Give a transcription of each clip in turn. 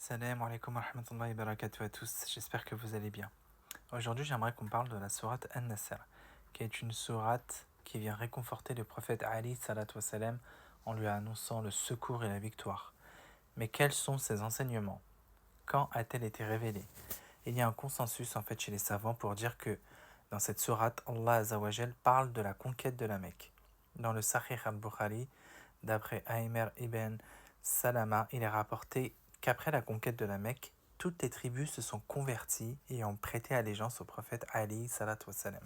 Salam alaikum wa rahmatullahi wa barakatuh à tous, j'espère que vous allez bien. Aujourd'hui, j'aimerais qu'on parle de la sourate An-Nasr, qui est une sourate qui vient réconforter le prophète Ali salat wa salam en lui annonçant le secours et la victoire. Mais quels sont ses enseignements? Quand a-t-elle été révélée? Il y a un consensus en fait chez les savants pour dire que dans cette sourate, Allah Azzawajal parle de la conquête de la Mecque. Dans le Sahih al-Bukhari, d'après Aymer ibn Salama, il est rapporté qu'après la conquête de la Mecque, toutes les tribus se sont converties et ont prêté allégeance au prophète Ali salat wa salam.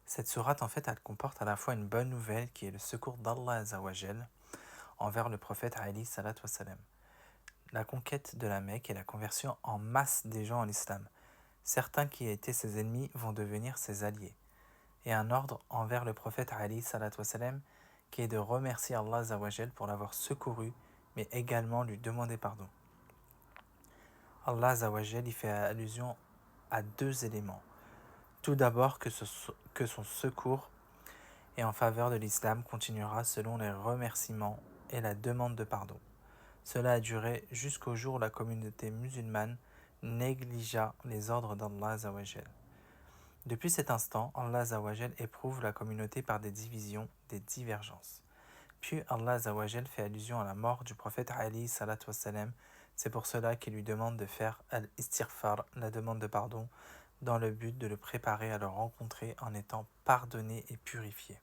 Cette sourate en fait elle comporte à la fois une bonne nouvelle qui est le secours d'Allah Azzawajal envers le prophète Ali salat wa salam. La conquête de la Mecque et la conversion en masse des gens en islam. Certains qui étaient ses ennemis vont devenir ses alliés. Et un ordre envers le prophète Ali salat wa salam qui est de remercier Allah Azzawajal pour l'avoir secouru, mais également lui demander pardon. Allah Azzawajal y fait allusion à deux éléments. Tout d'abord que son secours et en faveur de l'islam continuera selon les remerciements et la demande de pardon. Cela a duré jusqu'au jour où la communauté musulmane négligea les ordres d'Allah Azzawajal. Depuis cet instant, Allah Azzawajal éprouve la communauté par des divisions, des divergences. Puis Allah Azzawajal fait allusion à la mort du prophète Ali salat wa salam. C'est pour cela qu'il lui demande de faire al-istighfar, la demande de pardon, dans le but de le préparer à le rencontrer en étant pardonné et purifié.